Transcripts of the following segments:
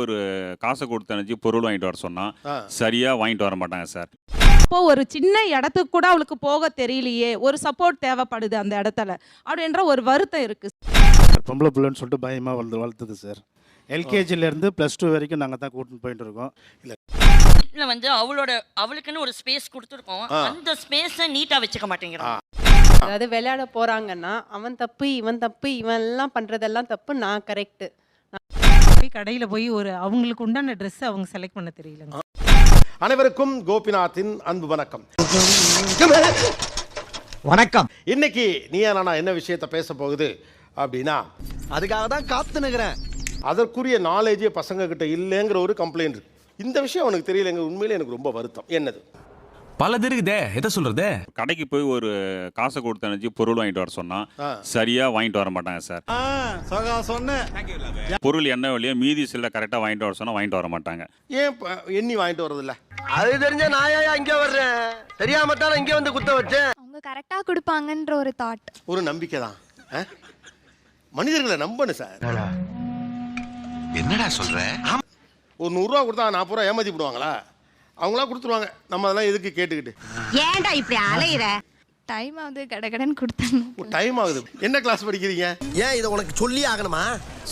ஒரு காசை கொடுத்து அனுப்பிச்சு பொருள் வாங்கிட்டு வர சொன்னா சரியா வாங்கிட்டு வர மாட்டாங்க சார். அப்போ ஒரு சின்ன இடத்துக்கு கூட அவளுக்கு போக தெரியலையே, ஒரு சப்போர்ட் தேவைப்படுது அந்த இடத்துல அப்படின்ற ஒரு வருத்தம் இருக்கு. பொம்பளை பிள்ளைன்னு சொல்லிட்டு பயமா வளர்த்தது சார். எல்கேஜிலேருந்து +2 வரைக்கும் நாங்கள் தான் கூட்டின்னு போயிட்டு இருக்கோம். இல்லை வீட்டில் வந்து அவளுக்குன்னு ஒரு ஸ்பேஸ் கொடுத்துருக்கோம். அந்த ஸ்பேஸை நீட்டாக வச்சுக்க மாட்டேங்கிறான். அதாவது விளையாட போறாங்கன்னா அவன் தப்பு இவன் தப்பு இவன் எல்லாம் பண்றதெல்லாம் தப்பு, நான் கரெக்ட். கடையில் போய் ஒரு அவங்களுக்கு உண்டான ட்ரெஸ் அவங்க செலக்ட் பண்ண தெரியலங்க. அனைவருக்கும் கோபிநாத்தின் அன்பு வணக்கம். வணக்கம். இன்னைக்கு நீயா நானா என்ன விஷயத்த பேச போகுது அப்படின்னா, அதுக்காக தான் காத்து நிக்கிறேன். அதற்குரிய நாலேஜே பசங்க கிட்ட இல்லைங்கிற ஒரு கம்ப்ளைண்ட் இருக்கு. இந்த விஷயம் அவனுக்கு தெரியலங்க. உண்மையிலே எனக்கு ரொம்ப வருத்தம். என்னது பல இருக்குதே, எதை சொல்றது? கடைக்கு போய் ஒரு காசை கொடுத்து அனுப்பிச்சு பொருள் வாங்கிட்டு வர சொன்னா சரியா வாங்கிட்டு வர மாட்டாங்க சார். பொருள் என்ன வழியோ மீதி சில கரெக்டா வாங்கிட்டு வர சொன்னா வாங்கிட்டு வர மாட்டாங்க. ஏன் எண்ணி வாங்கிட்டு வர்றதில்ல? அது தெரிஞ்ச நாயா இங்க வர்றேன், தெரியாம தான் இங்க வந்து குத்த வச்சேன். அவங்க கரெக்டா கொடுப்பாங்கன்ற ஒரு தாட், ஒரு நம்பிக்கை தான். மனிதர்களை நம்பணும் சார். என்னடா சொல்ற? ஒரு 100 ரூபா கொடுத்தா 40 ரூபா ஏமாத்தி போடுவாங்களா? அவங்களா கொடுத்துருவாங்க. நம்ம அதெல்லாம் எதுக்கு கேட்டுக்கிட்டு? ஏன்டா இப்படி அலையிற? டைம் ஆகுது, கடகடன் கொடுத்தாங்க. டைம் ஆகுது. என்ன கிளாஸ் படிக்கிறீங்க? ஏன் இதை உனக்கு சொல்லி ஆகணுமா?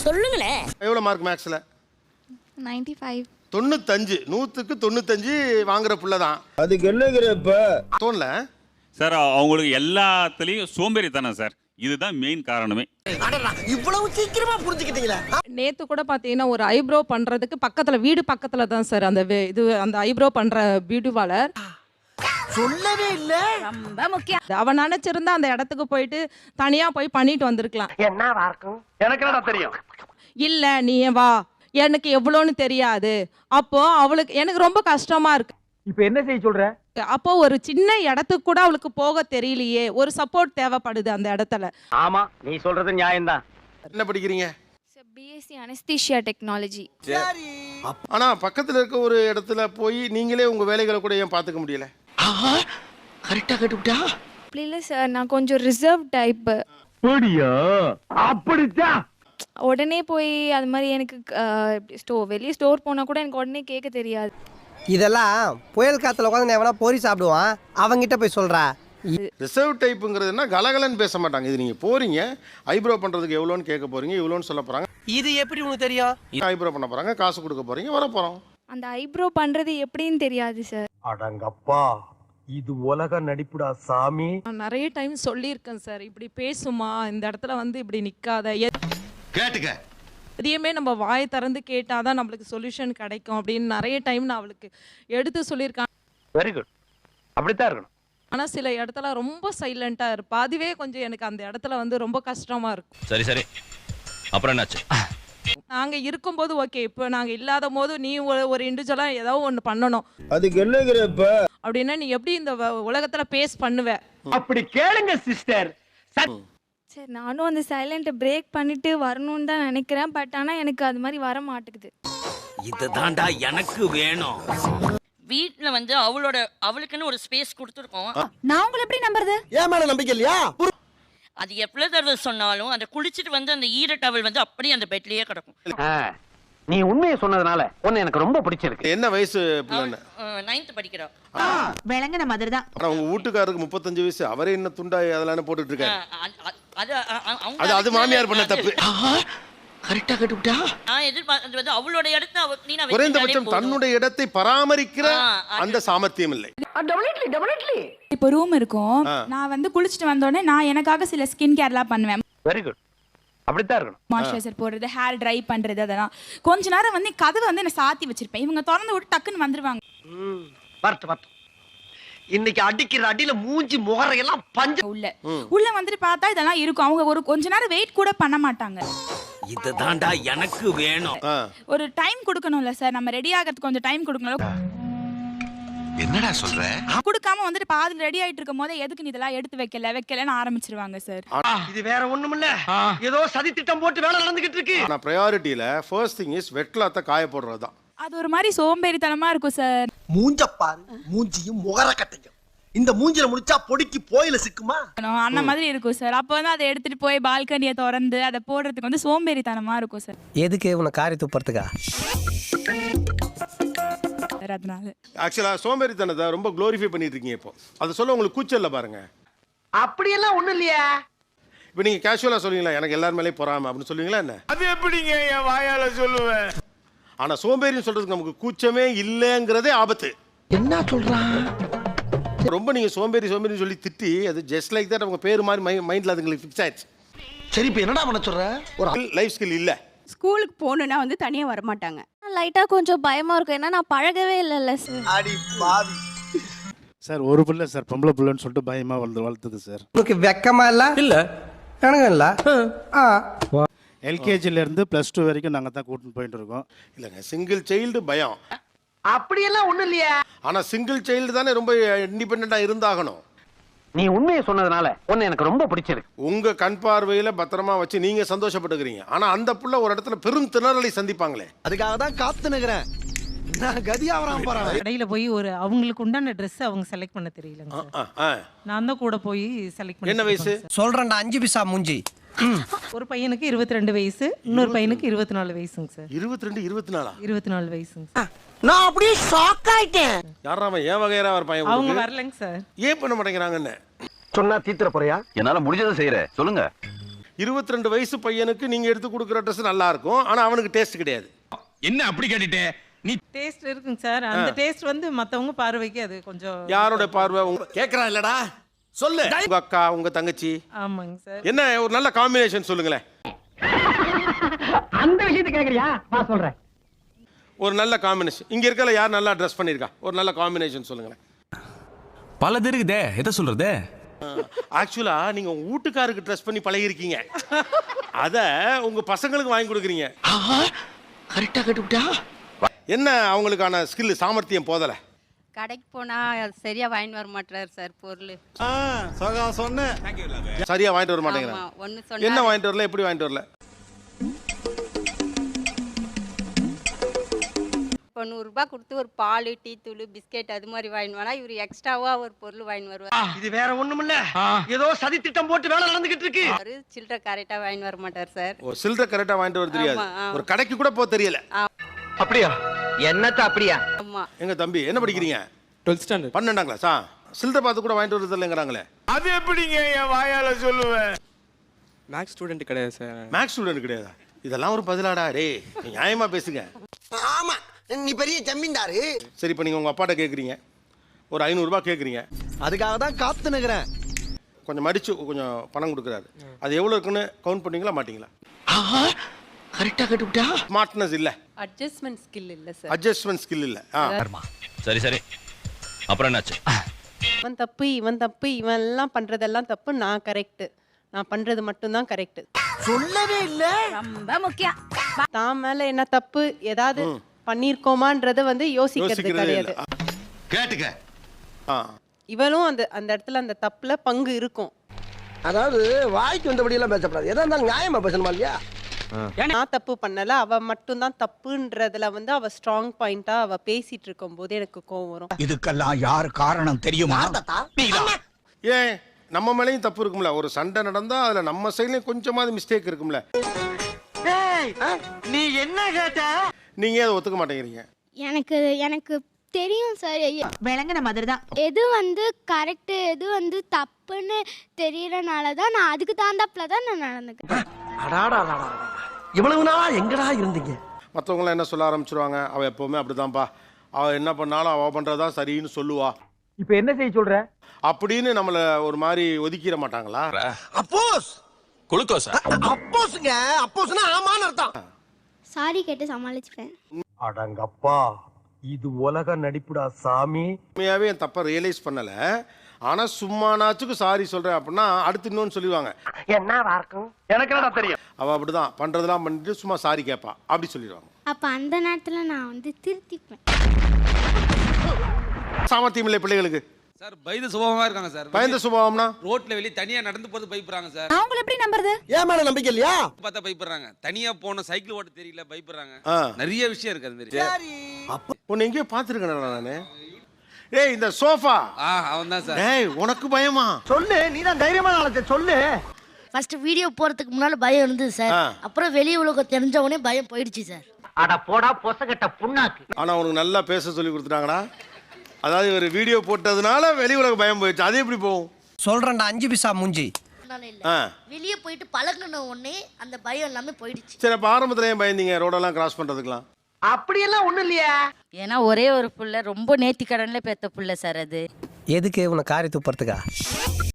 சொல்லுங்களே. எவ்வளோ மார்க் மேக்ஸில்? 95. 95. 100க்கு 95 வாங்குற புள்ள தான். அதுக்கு என்னங்கிறப்ப தோணல சார். அவங்களுக்கு எல்லாத்துலேயும் சோம்பேறித்தனம் சார். இதுதான் மெயின் காரணமே. இவ்வளவு சீக்கிரமா புரிஞ்சுக்கிட்டீங்களா? நேத்து கூட பார்த்தீங்கன்னா ஒரு ஐப்ரோ பண்றதுக்கு பக்கத்துல வீடு பக்கத்துல தான் சார் அந்த ஐப்ரோ பண்ற பியூட்டி பார்லர். சொல்லவே இல்ல. ரொம்ப முக்கியம். அவன் நினைச்சிருந்தா அந்த இடத்துக்கு போயிட்டு தனியா போய் பண்ணிட்டு வந்திருக்கலாம். என்னவா இருக்கும்? எனக்கு என்னடா தெரியும்? இல்ல நீ வா, எனக்கு எவ்வளோன்னு தெரியாது. அப்போ அவளுக்கு எனக்கு ரொம்ப கஷ்டமா இருக்கு. இப்ப என்ன செய்ய சொல்ற? அப்போ ஒரு சின்ன இடத்துக்கு கூட அவளுக்கு போக தெரியலையே, ஒரு சப்போர்ட் தேவைப்படுது அந்த இடத்துல. ஆமா, நீ சொல்றது நியாயம்தான். என்ன படிக்கிறீங்க? BSc anaesthesia technology. ஆனா பக்கத்துல இருக்க ஒரு இடத்துல போய் நீங்களே உங்க வேலைகளை கூட ஏன் பார்த்துக்க முடியல? கரெக்டா கேட்டுட்டா. அப்படி இல்லை சார், நான் கொஞ்சம் ரிசர்வ் டைப். அப்படித்தான். உடனே போய் அது மாதிரி எனக்கு வெளியே ஸ்டோர் போனால் கூட எனக்கு உடனே கேட்க தெரியாது. இதெல்லாம் புயல் காத்துல உட்காந்து எவனா போரி சாப்பிடுவான், அவங்கிட்ட போய் சொல்றா. ரிசர்வ் டைப்புங்கிறதுனா கலகலன்னு பேச மாட்டாங்க. இது நீங்க போறீங்க ஐப்ரோ பண்றதுக்கு எவ்வளோன்னு கேட்க போறீங்க, இவ்வளோன்னு சொல்ல போறாங்க. இது எப்படி உனக்கு தெரியும்? ஐப்ரோ பண்ண போறாங்க, காசு கொடுக்க போறீங்க, வர போறோம். அந்த ஐப்ரோ பண்ணுறது எப்படின்னு தெரியாது சார். அடங்கப்பா, இது உலக நடிப்புடா சாமி. நான் நிறைய டைம் சொல்லியிருக்கேன் சார், இப்படி பேசுமா, இந்த இடத்துல வந்து இப்படி நிற்காத, கேட்டுக்க. எதையுமே நம்ம வாயை திறந்து கேட்டாதான் நம்மளுக்கு சொல்யூஷன் கிடைக்கும் அப்படின்னு நிறைய டைம் நான் அவளுக்கு எடுத்து சொல்லியிருக்கேன். வெரி குட், அப்படித்தான் இருக்கணும். ஆனால் சில இடத்துல ரொம்ப சைலண்டாக இருப்பா. அதுவே கொஞ்சம் எனக்கு அந்த இடத்துல வந்து ரொம்ப கஷ்டமா இருக்கும். சரி சரி, அப்புறம் என்னாச்சு? நாங்கள் இருக்கும்போது ஓகே, இப்போ நாங்கள் இல்லாத போது நீ ஒரு இண்டிவிஜுவலாக ஏதோ ஒன்று பண்ணணும். அதுக்கு என்னங்கிறப்ப அப்படின்னா நீ எப்படி இந்த உலகத்தில் பேஸ் பண்ணுவ? அப்படி கேளுங்க சிஸ்டர். சரி, நானும் அந்த சைலண்ட்டை பிரேக் பண்ணிட்டு வரணும்னு தான் நினைக்கிறேன். பட் ஆனால் எனக்கு அது மாதிரி வர மாட்டேங்குது. இதுதான்டா எனக்கு வேணும். வீட்டில் வந்து அவளுக்குன்னு ஒரு ஸ்பேஸ் கொடுத்துருக்கோம். நான் உங்களை எப்படி நம்புறது? ஏன் மேல நம்பிக்கை இல்லையா? அது எவ்வளவு தடவை சொன்னாலும் அதை குளிச்சுட்டு வந்து அந்த ஈர டவல் வந்து அப்படியே அந்த பெட்லயே கிடக்கும். நீ உண்மையை சொன்னதுனால உன்னை எனக்கு ரொம்ப பிடிச்சிருக்கு. என்ன வயசு பிள்ளைன்னு? 9th படிக்கிறா. விளங்குன மாதிரி தான். ஆனா உங்க வீட்டுக்காரருக்கு 35 வயசு. அவரே என்ன துண்டா அதெல்லாம் போட்டுட்டு இருக்காரு. அது மாமியார் பண்ண தப்பு. கரெக்டா கேட்டுட்டா. நான் எதிர்பார்த்தது வந்து அவளோட இடத்தை குறைந்தபட்சம் தன்னுடைய இடத்தை பராமரிக்கிற அந்த சாமர்த்தியம் இல்லை. இப்போ ரூம் இருக்கும், நான் வந்து குளிச்சுட்டு வந்த உடனே நான் எனக்காக சில ஸ்கின் கேர்லாம் பண்ணுவேன். வெரி குட், அப்படித்தான் இருக்கணும். மாய்ஸ்சரைசர் போடுறது, ஹேர் ட்ரை பண்றது, அதெல்லாம் கொஞ்ச நேரம் வந்து கதவை வந்து நான் சாத்தி வச்சிருப்பேன். இவங்க திறந்து விட்டு டக்குன்னு வந்துருவாங்க. பார்த்து இன்னைக்கு அடிக்கிற அடியில மூஞ்சி முகரையெல்லாம் பஞ்ச. உள்ள வந்துட்டு பார்த்தா இதெல்லாம் இருக்கும். அவங்க ஒரு கொஞ்ச நேரம் வெயிட் கூட பண்ண மாட்டாங்க. இதுதான்டா எனக்கு வேணும். ஒரு டைம் கொடுக்கணும்ல சார், நம்ம ரெடி ஆகிறதுக்கு கொஞ்சம் டைம் கொடுக்கணும். என்னடா சொல்ற? கொடுக்காம வந்துட்டு பாதி ரெடி ஆயிட்டு இருக்கும் போதே எதுக்கு நீ இதெல்லாம் எடுத்து வைக்கலன்னு ஆரம்பிச்சிருவாங்க சார். இது வேற ஒண்ணும் இல்ல, ஏதோ சதி திட்டம் போட்டு வேலை நடந்துகிட்டு இருக்கு. ஆனா பிரையாரிட்டியில ஃபர்ஸ்ட் திங் இஸ் வெட் கிளாத்தை காய போடுறது தான். அது ஒரு மாதிரி சோம்பேறித்தனமா இருக்கும் சார். மூஞ்சப்பாரு, மூஞ்சியும் முகர கட்டையும் இந்த மூஞ்சில முடிச்சா பொடிக்கு போயில சிக்குமா அந்த மாதிரி இருக்கும் சார். அப்போ வந்து அதை எடுத்துட்டு போய் பால்கனியை திறந்து அதை போடுறதுக்கு வந்து சோம்பேறித்தனமா இருக்கும் சார். எதுக்கு உன காரி துப்புறதுக்கா? அதனால ஆக்சுவலாக சோம்பேறித்தனத்தை ரொம்ப க்ளோரிஃபை பண்ணிட்டு இருக்கீங்க இப்போ. அதை சொல்ல உங்களுக்கு கூச்சல்ல பாருங்க. அப்படியெல்லாம் ஒண்ணும் இல்லையா? இப்போ நீங்கள் கேஷுவலாக சொல்லுவீங்களா எனக்கு எல்லார் மேலேயும் பொறாம அப்படின்னு சொல்லுவீங்களா என்ன? அது எப்படிங்க என் வாயால சொல்லுவேன்? ஆனால் சோம்பேறின்னு சொல்றதுக்கு நமக்கு கூச்சமே இல்லைங்கிறதே ஆபத்து. என்ன சொல்றான்? ரொம்ப நீங்கள் சோம்பேறின்னு சொல்லி திட்டி அது ஜஸ்ட் லைக் தட் அவங்க பேர் மாதிரி மைண்டில் அதுங்களுக்கு ஃபிக்ஸ் ஆயிடுச்சு. சரி இப்போ என்னடா பண்ண சொல்ற? ஒரு லைஃப் ஸ்கில் இல்லை. ஸ்கூலுக்கு போகணுன்னா வந்து தனியாக வரமாட்டாங்க. லைட்டாக கொஞ்சம் பயமாக இருக்கும், ஏன்னா நான் பழகவே இல்லைல்ல சார். அடி பாவி. சார் ஒரு பிள்ளை சார் பொம்பளை பிள்ளைன்னு சொல்லிட்டு பயமாக வளர்த்தது சார். உங்களுக்கு வெக்கமா இல்ல? எனக்கு இல்ல. எல்கேஜிலேருந்து +2 வரைக்கும் நாங்கள் தான் கூட்டின்னு போயிட்டு இருக்கோம். இல்லைங்க, சிங்கிள் சைல்டு பயம். அப்படியெல்லாம் ஒண்ணும் இல்லையா? ஆனால் சிங்கிள் சைல்டு தானே ரொம்ப இண்டிபெண்ட்டாக இருந்தாகணும். நீ உண்மையை சொன்னதுனால உன்னை எனக்கு ரொம்ப பிடிச்சிருக்கு. உங்கள் கண் பார்வையில் பத்திரமா வச்சு நீங்கள் சந்தோஷப்பட்டுக்கிறீங்க. ஆனால் அந்த புள்ள ஒரு இடத்துல பெரும் திணறலை சந்திப்பாங்களே. அதுக்காக தான் காத்து நிக்கிறேன். நான் கதியாவறாம போறேன். கடையில போய் ஒரு அவங்களுக்கு உண்டான ட்ரெஸ் அவங்க செலக்ட் பண்ண தெரியலங்க சார். நான் தான் கூட போய் செலக்ட் பண்ணி. என்ன வயசு? சொல்றேன்டா 5 பைசா மூஞ்சி. ஒரு பையனுக்கு 22 வயசு, இன்னொரு பையனுக்கு 24 வயசுங்க சார். 22 24 24 வயசுங்க சார். நான் அப்படியே ஷாக் ஆயிட்டேன். யாராம ஏன் வகையரா ஒரு பையன் அவங்க வரலங்க சார். ஏன் பண்ண மாட்டேங்கிறாங்கன்னு சொன்னா தீத்துற போறியா? என்னால முடிஞ்சதை செய்யறேன், சொல்லுங்க. 22 வயசு பையனுக்கு நீங்க எடுத்து கொடுக்குற ட்ரெஸ் நல்லா இருக்கும், ஆனா அவனுக்கு டேஸ்ட் கிடையாது. என்ன அப்படி கேட்டுட்டே? நீ டேஸ்ட் இருக்குங்க சார். அந்த டேஸ்ட் வந்து மத்தவங்க பார்வைக்கு அது கொஞ்சம். யாரோட பார்வை? கேக்குறான் இல்லடா, சொல்லு. உங்க அக்கா, உங்க தங்கச்சி. ஆமாங்க சார். என்ன ஒரு நல்ல காம்பினேஷன் சொல்லுங்களேன். அந்த விஷயத்தை கேக்குறியா? நான் சொல்றேன். ஒரு நல்ல காம்பினேஷன். இங்க இருக்கல யார் நல்லா ட்ரெஸ் பண்ணிருக்கா? ஒரு நல்ல காம்பினேஷன் சொல்லுங்களேன். பல இருக்குதே, எதை சொல்றது? ஆக்சுவலா நீங்க உங்க வீட்டுக்காருக்கு ட்ரெஸ் பண்ணி பழகிருக்கீங்க, அத உங்க பசங்களுக்கு வாங்கி கொடுக்குறீங்க. கரெக்டா கட்டுவிட்டா? என்ன அவங்களுக்கான ஸ்கில் சாமர்த்தியம் போதல? கடைக்கு போனா சரியா வாங்கிட்டு வர மாட்டாரு சார் பொருள். சரியா வாங்கிட்டு வர மாட்டேங்கிறாங்க. என்ன வாங்கிட்டு வரல? எப்படி வாங்கிட்டு வரல? இப்போ 100 ரூபாய் கொடுத்து ஒரு பால், டீ தூள், பிஸ்கெட் அது மாதிரி வாங்கிட்டு வரா, இவர் எக்ஸ்ட்ராவா ஒரு பொருள் வாங்கிட்டு வருவார். இது வேற ஒண்ணும் இல்ல, ஏதோ சதி திட்டம் போட்டு வேலை நடந்துகிட்டு இருக்கு. சில்லறை கரெக்டா வாங்கிட்டு வர மாட்டார் சார். ஒரு சில்லறை கரெக்டா வாங்கிட்டு வர தெரியாது, ஒரு கடைக்கு கூட போக தெரியல. அப்படியா? என்னத்த அப்படியா? ஆமா. எங்க தம்பி என்ன படிக்கிறீங்க? 12th standard. 12ஆம் கிளாஸா? சில்லறை பார்த்து கூட வாங்கிட்டு வரது இல்லைங்கிறாங்களே. அது எப்படிங்க என் வாயால சொல்லுவேன்? மேக்ஸ் ஸ்டூடெண்ட் கிடையாது சார். மேக்ஸ் ஸ்டூடெண்ட் கிடையாதா? இதெல்லாம் ஒரு பதிலாடா? டேய் நியாயமா பேசுங்க. ஆமா, நீ பெரிய ஜமீன்தாரு. சரி, இப்போ நீங்க உங்க அப்பாட்ட கேக்குறீங்க, ஒரு 500 ரூபாய் கேக்குறீங்க. அதுக்காக தான் காத்து நிக்கிறேன். கொஞ்சம் மடிச்சு கொஞ்சம் பணம் கொடுக்குறாரு. அது எவ்வளவு இருக்குன்னு கவுண்ட் பண்ணீங்களா மாட்டீங்களா? கரெக்டா கட்டுவிட்டா? ஸ்மார்ட்னஸ் இல்ல, அட்ஜஸ்ட்மென்ட் ஸ்கில் இல்ல சார். அட்ஜஸ்ட்மென்ட் ஸ்கில் இல்ல. சரி சரி, அப்புறம் என்னாச்சு? இவன் தப்பு, இவன் தப்பு, இவன் எல்லாம் பண்றதெல்லாம் தப்பு, நான் கரெக்ட், நான் பண்றது மட்டும்தான் கரெக்ட். சொல்லவே இல்ல. ரொம்ப முக்கியம். தான் மேல என்ன தப்பு ஏதாவது பண்ணிருக்கோமான்றத வந்து யோசிக்கிறது கிடையாது. கேட்டுக்க. இவனும் அந்த அந்த இடத்துல அந்த தப்புல பங்கு இருக்கும். அதாவது வாய்க்கு வந்தபடி எல்லாம் பேசப்படாது, எதா இருந்தாலும் நியாயமா பேசணுமா இல்லையா? நான் தப்பு பண்ணல, அவ மட்டும் தான் தப்புன்றதுல வந்து அவ ஸ்ட்ராங் பாயிண்டா அவ பேசிட்டு இருக்கும் போது எனக்கு கோவம் வரும். இதுக்கெல்லாம் யார் காரணம் தெரியுமா? ஏன் நம்ம மேலேயும் தப்பு இருக்கும்ல? ஒரு சண்டை நடந்தா அதுல நம்ம சைட்லயும் கொஞ்சமாவது மிஸ்டேக் இருக்கும்ல? நீ என்ன கேட்ட? நீங்க அதை ஒத்துக்க மாட்டேங்கிறீங்க. எனக்கு தெரியும் சார், விளங்குன மாதிரி தான். எது வந்து கரெக்ட் எது வந்து தப்புன்னு தெரியறனால தான் நான் அதுக்கு தகுந்தாப்புல தான் நான் நடந்துக்கிறேன். இவ்வளவு நாளா எங்கடா இருந்தீங்க? மற்றவங்களாம் என்ன சொல்ல ஆரம்பிச்சிருவாங்க, அவள் எப்போவுமே அப்படிதான்ப்பா, அவள் என்ன பண்ணாலும் அவள் பண்ணுறதா சரின்னு சொல்லுவா. இப்போ என்ன செய்ய சொல்ற அப்படின்னு நம்மளை ஒரு மாதிரி ஒதுக்கிட மாட்டாங்களா? அப்போஸ் குளுக்கோஸ். அப்போஸ்ங்க, அப்போஸ்னா ஆமான்னு அர்த்தம். சாரி கேட்டு சமாளிச்சுப்பேன். அடங்கப்பா, இது உலக நடிப்புடா சாமி. உண்மையாகவே என் தப்பை ரியலைஸ் பண்ணலை, ஆனால் சும்மானாச்சுக்கு சாரி சொல்கிறேன் அப்படின்னா அடுத்து இன்னொன்று சொல்லிடுவாங்க. என்ன இருக்கும் எனக்கு என்ன தெரியும்? அவள் அப்படிதான் பண்ணுறதெல்லாம் பண்ணிட்டு சும்மா சாரி கேட்பா, அப்படி சொல்லிடுவாங்க. அப்போ அந்த நேரத்தில் நான் வந்து திருத்திப்பேன். சாமர்த்தியம் இல்லை பிள்ளைகளுக்கு சார். பயந்த சுபாவமா இருக்காங்க சார். பயந்த சுபாவம்னா ரோட்ல வெளிய தனியா நடந்து போறது பயப்படுறாங்க சார். அவங்கள எப்படி நம்புறது? ஏன் மேல நம்பிக்கை இல்லையா? பார்த்தா பயப்படுறாங்க. தனியா போன சைக்கிள் ஓட்ட தெரியல பயப்படுறாங்க. நிறைய விஷயம் இருக்கு அது மாதிரி. உன்னை எங்கேயோ பார்த்துருக்கேன் நான். ஏய் இந்த சோஃபா. அவன் தான் சார். ஏய் உனக்கு பயமா? சொல்லு, நீ தான் தைரியமான ஆளு, சொல்லு. ஃபர்ஸ்ட் வீடியோ போறதுக்கு முன்னால பயம் இருந்தது சார். அப்புறம் வெளி உலகம் தெரிஞ்ச உடனே பயம் போயிடுச்சு சார். அட போடா பொசகட்ட புண்ணாக்கு. ஆனா அவனுக்கு நல்லா பேச சொல்லி கொடுத்துட்டாங்கடா. அதாவது ஒரு வீடியோ போட்டதுனால வெளி உலக பயம் போயிடுச்சு. அது எப்படி போகும்? சொல்றேன்டா 5 பைசா மூஞ்சி. வெளியே போயிட்டு பழகுன உடனே அந்த பயம் எல்லாமே போயிடுச்சு. சரி, அப்ப ஆரம்பத்துல ஏன் பயந்தீங்க ரோடெல்லாம் கிராஸ் பண்றதுக்குலாம்? அப்படியெல்லாம் ஒண்ணும் இல்லையா. ஏன்னா ஒரே ஒரு புள்ள ரொம்ப நேர்த்திக்கடன்ல பெத்த புள்ள சார் அது. எதுக்கு உன காரி துப்புறதுக்கா?